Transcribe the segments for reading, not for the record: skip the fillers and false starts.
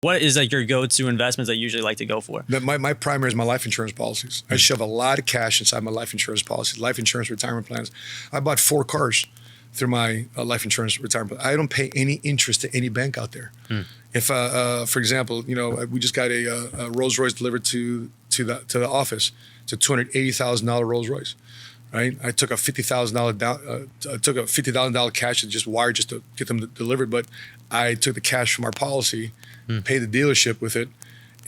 What is like your go-to investments that you usually like to go for? My primary is my life insurance policies. I shove a lot of cash inside my life insurance policies, life insurance retirement plans. I bought 4 cars through my life insurance retirement plan. I don't pay any interest to any bank out there. If, for example, we just got a Rolls Royce delivered to the office. It's a $280,000 Rolls Royce. Right, I took a $50,000 down. Took a $50,000 cash and just wired just to get them delivered. But I took the cash from our policy, paid the dealership with it,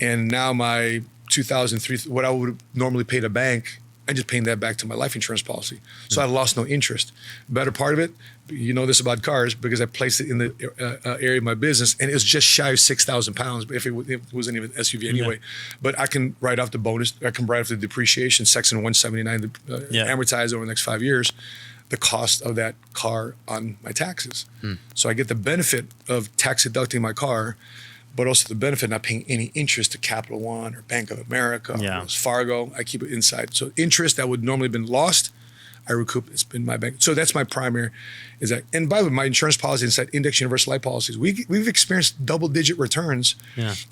and now my 2003, what I would normally pay the bank, I'm just paying that back to my life insurance policy. So I lost no interest. Better part of it, you know this about cars, because I placed it in the area of my business, and it was just shy of 6,000 pounds, if it wasn't even SUV anyway. But I can write off the bonus, I can write off the depreciation, Section 179, amortize over the next 5 years, the cost of that car on my taxes. So I get the benefit of tax deducting my car, but also the benefit of not paying any interest to Capital One or Bank of America or Wells Fargo. I keep it inside. So interest that would normally have been lost, I recoup. It's been my bank. So that's my primary. Is that? And by the way, my insurance policy inside index universal life policies, we've experienced double-digit returns,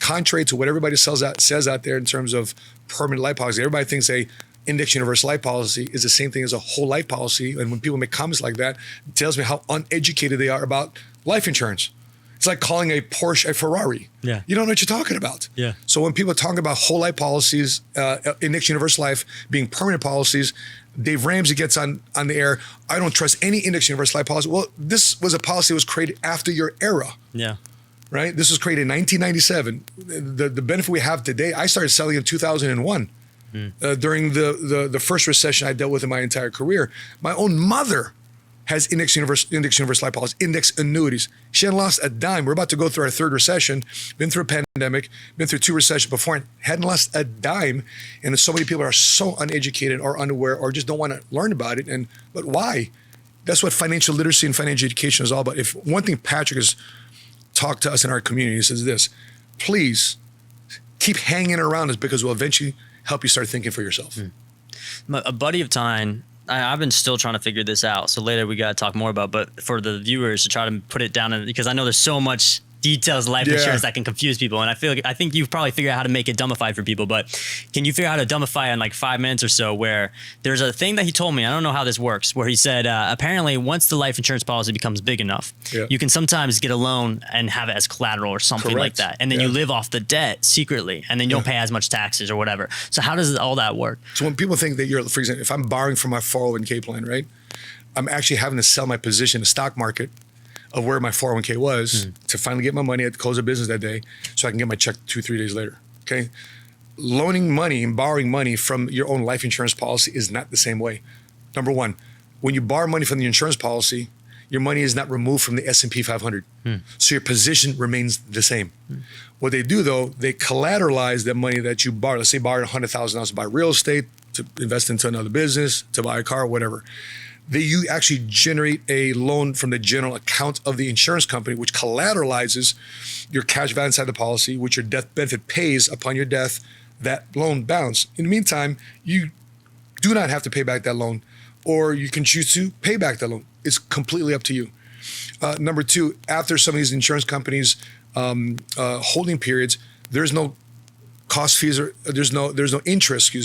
contrary to what everybody says out there in terms of permanent life policy. Everybody thinks a index universal life policy is the same thing as a whole life policy. And when people make comments like that, it tells me how uneducated they are about life insurance. It's like calling a Porsche a Ferrari. You don't know what you're talking about. So when people talk about whole life policies, index universal life being permanent policies, Dave Ramsey gets on the air, I don't trust any index universal life policy. Well, this was a policy that was created after your era. Right? This was created in 1997. The benefit we have today, I started selling in 2001. During the first recession I dealt with in my entire career. My own mother has index universal life policy, index annuities. She hadn't lost a dime. We're about to go through our 3rd recession, been through a pandemic, been through 2 recessions before, and hadn't lost a dime. And so many people are so uneducated or unaware or just don't want to learn about it. But why? That's what financial literacy and financial education is all about. If one thing Patrick has talked to us in our community is this: please keep hanging around us, because we'll eventually help you start thinking for yourself. A buddy of mine, I've been still trying to figure this out. So later we got to talk more about, but for the viewers to try to put it down, because I know there's so much details of life insurance that can confuse people. And I think you've probably figured out how to make it dumbified for people, but can you figure out how to dumbify in like 5 minutes or so, where there's a thing that he told me, I don't know how this works, where he said, apparently once the life insurance policy becomes big enough, you can sometimes get a loan and have it as collateral or something like that. And then you live off the debt secretly, and then you don't pay as much taxes or whatever. So how does all that work? So when people think that for example, if I'm borrowing from my 401k plan, right? I'm actually having to sell my position in the stock market of where my 401k was to finally get my money at the close of business that day, so I can get my check 2-3 days later. Okay, loaning money and borrowing money from your own life insurance policy is not the same way. Number one, when you borrow money from the insurance policy, your money is not removed from the S&P 500, so your position remains the same. What they do though, they collateralize the money that you borrow. Let's say you borrowed $100,000 to buy real estate, to invest into another business, to buy a car, whatever. You actually generate a loan from the general account of the insurance company, which collateralizes your cash value inside the policy, which your death benefit pays upon your death, that loan bounce. In the meantime, you do not have to pay back that loan, or you can choose to pay back that loan. It's completely up to you. Number 2, after some of these insurance companies holding periods, there's no cost fees, or there's no interest,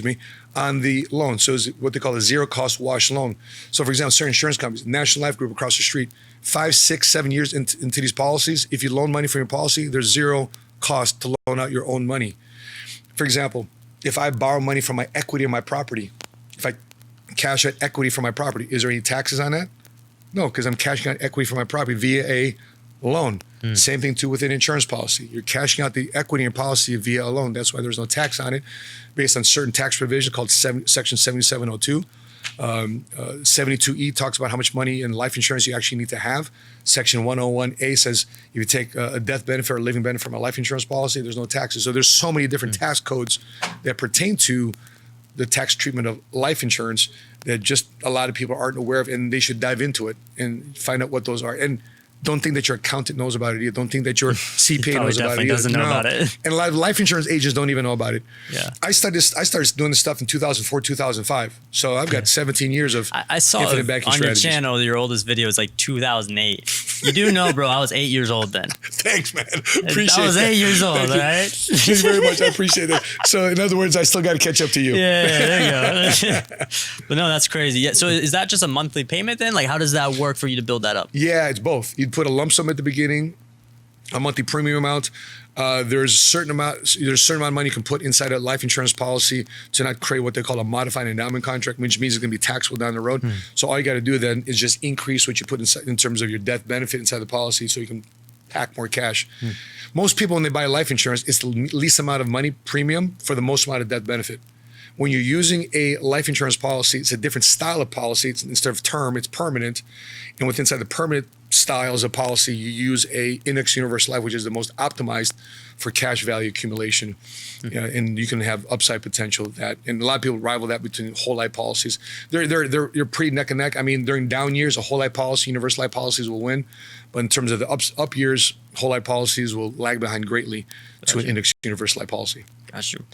on the loan. So it's what they call a zero cost wash loan. So for example, certain insurance companies, National Life Group across the street, 5, 6, 7 years into these policies, if you loan money from your policy, there's zero cost to loan out your own money. For example, if I borrow money from my equity in my property, if I cash out equity from my property, is there any taxes on that? No, because I'm cashing out equity from my property via a loan. Same thing too with an insurance policy. You're cashing out the equity in your policy via a loan. That's why there's no tax on it, based on certain tax provisions called Section 7702. 72E talks about how much money in life insurance you actually need to have. Section 101A says if you take a death benefit or a living benefit from a life insurance policy, there's no taxes. So there's so many different tax codes that pertain to the tax treatment of life insurance that just a lot of people aren't aware of, and they should dive into it and find out what those are. And don't think that your accountant knows about it either. Don't think that your CPA knows about it either. Doesn't know about it. And a lot of life insurance agents don't even know about it. I started doing this stuff in 2004, 2005. So I've got 17 years of I saw infinite banking on strategies. your channel, your oldest video is like 2008. You do know, bro, I was 8 years old then. Thanks, man. Appreciate I was 8 years old, Thank you. right? Thank you very much. I appreciate that. So in other words, I still got to catch up to you. Yeah, there you go. But no, that's crazy. Yeah. So is that just a monthly payment then? Like, how does that work for you to build that up? Yeah, it's both. You'd put a lump sum at the beginning, a monthly premium amount. There's a certain amount of money you can put inside a life insurance policy to not create what they call a modified endowment contract, which means it's going to be taxable down the road. So all you got to do then is just increase what you put inside in terms of your death benefit inside the policy, so you can pack more cash. Most people, when they buy life insurance, it's the least amount of money premium for the most amount of death benefit. When you're using a life insurance policy, it's a different style of policy. Instead of term, it's permanent. And within inside the permanent styles of policy, you use a index universal life, which is the most optimized for cash value accumulation. And you can have upside potential with that. And a lot of people rival that between whole life policies. You're pretty neck and neck. I mean, during down years, a whole life policy, universal life policies will win. But in terms of the up years, whole life policies will lag behind greatly to an index universal life policy. Got you.